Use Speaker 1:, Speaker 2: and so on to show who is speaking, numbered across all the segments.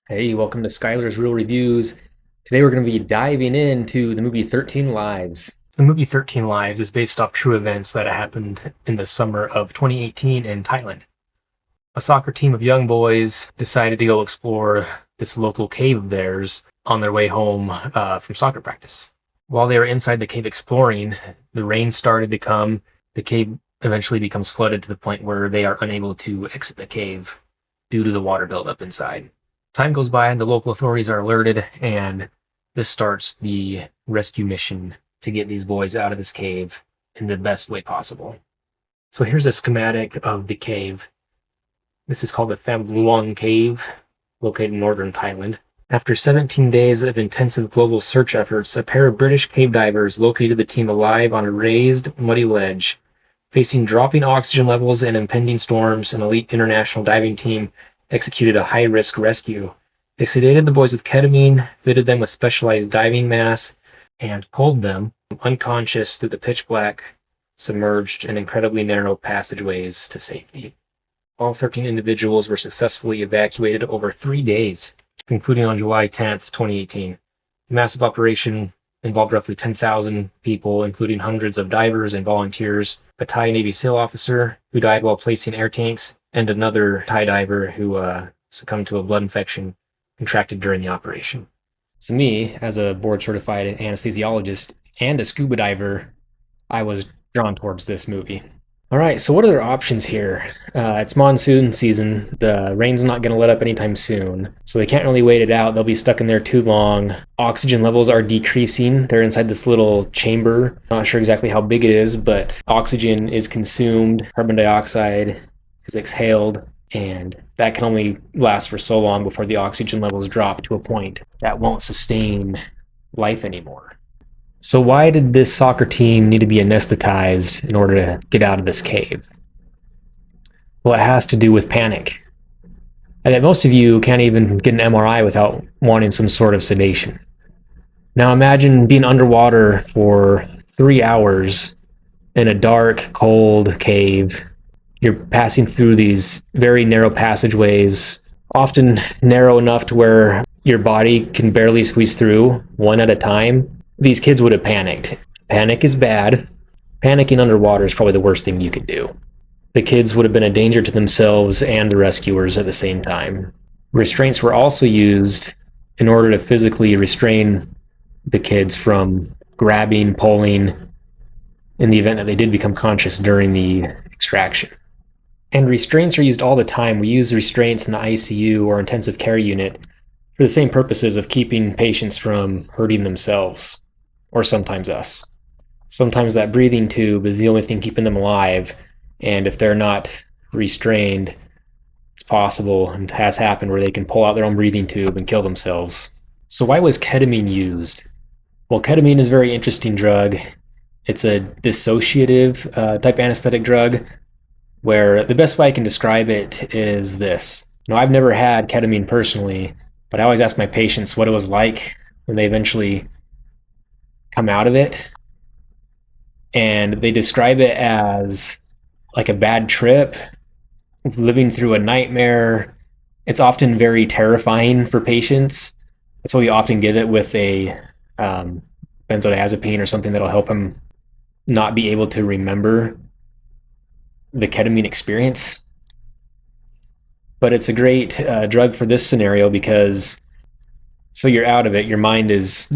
Speaker 1: Hey, welcome to Skylar's Real Reviews. Today we're going to be diving into the movie 13 Lives.
Speaker 2: The movie 13 Lives is based off true events that happened in the summer of 2018 in Thailand. A soccer team of young boys decided to go explore this local cave of theirs on their way home from soccer practice. While they were inside the cave exploring, the rain started to come. The cave eventually becomes flooded to the point where they are unable to exit the cave due to the water buildup inside. Time goes by and the local authorities are alerted, and this starts the rescue mission to get these boys out of this cave in the best way possible. So here's a schematic of the cave. This is called the Tham Luang Cave, located in northern Thailand. After 17 days of intensive global search efforts, a pair of British cave divers located the team alive on a raised, muddy ledge. Facing dropping oxygen levels and impending storms, an elite international diving team executed a high-risk rescue. They sedated the boys with ketamine, fitted them with specialized diving masks, and pulled them unconscious through the pitch black, submerged, and incredibly narrow passageways to safety. All 13 individuals were successfully evacuated over 3 days, concluding on July 10th, 2018. The massive operation involved roughly 10,000 people, including hundreds of divers and volunteers, a Thai Navy SEAL officer who died while placing air tanks, and another Thai diver who succumbed to a blood infection contracted during the operation.
Speaker 1: So me, as a board-certified anesthesiologist and a scuba diver, I was drawn towards this movie. All right, so what are their options here? It's monsoon season. The rain's not going to let up anytime soon, so they can't really wait it out. They'll be stuck in there too long. Oxygen levels are decreasing. They're inside this little chamber. Not sure exactly how big it is, but oxygen is consumed, carbon dioxide is exhaled, and that can only last for so long before the oxygen levels drop to a point that won't sustain life anymore. So why did this soccer team need to be anesthetized in order to get out of this cave? Well, it has to do with panic. I bet most of you can't even get an MRI without wanting some sort of sedation. Now imagine being underwater for 3 hours in a dark, cold cave. You're passing through these very narrow passageways, often narrow enough to where your body can barely squeeze through one at a time. These kids would have panicked. Panic is bad. Panicking underwater is probably the worst thing you could do. The kids would have been a danger to themselves and the rescuers at the same time. Restraints were also used in order to physically restrain the kids from grabbing, pulling, in the event that they did become conscious during the extraction. And restraints are used all the time. We use restraints in the ICU or intensive care unit for the same purposes of keeping patients from hurting themselves, or sometimes us. Sometimes that breathing tube is the only thing keeping them alive, and if they're not restrained, it's possible and has happened where they can pull out their own breathing tube and kill themselves. So why was ketamine used? Well, ketamine is a very interesting drug. It's a dissociative type anesthetic drug, where the best way I can describe it is this. I've never had ketamine personally, but I always ask my patients what it was like when they eventually come out of it. And they describe it as like a bad trip, living through a nightmare. It's often very terrifying for patients. That's why we often give it with a benzodiazepine or something that'll help them not be able to remember the ketamine experience. But it's a great drug for this scenario because so you're out of it, your mind is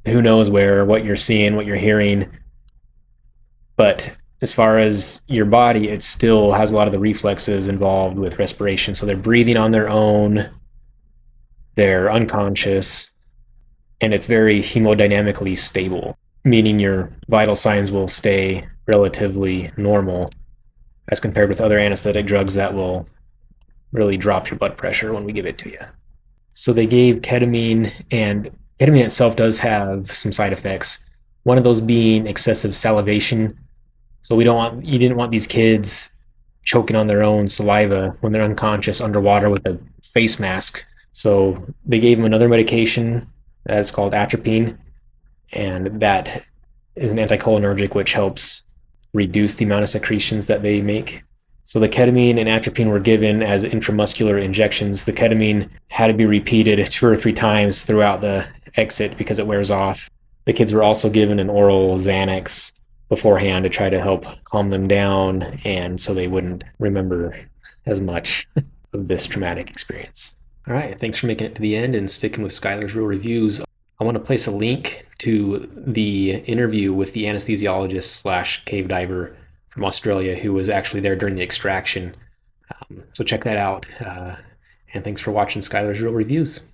Speaker 1: who knows where, what you're seeing, what you're hearing. But as far as your body, it still has a lot of the reflexes involved with respiration. So they're breathing on their own, they're unconscious, and it's very hemodynamically stable, meaning your vital signs will stay relatively normal as compared with other anesthetic drugs that will really drop your blood pressure when we give it to you. So they gave ketamine, and ketamine itself does have some side effects. One of those being excessive salivation. So you didn't want these kids choking on their own saliva when they're unconscious underwater with a face mask. So they gave them another medication that's called atropine, and that is an anticholinergic which helps reduce the amount of secretions that they make. So the ketamine and atropine were given as intramuscular injections. The ketamine had to be repeated 2 or 3 times throughout the exit because it wears off. The kids were also given an oral Xanax beforehand to try to help calm them down and so they wouldn't remember as much of this traumatic experience. All right, thanks for making it to the end and sticking with Skylar's Real Reviews. I want to place a link to the interview with the anesthesiologist slash cave diver from Australia who was actually there during the extraction. So check that out. And thanks for watching Skylar's Real Reviews.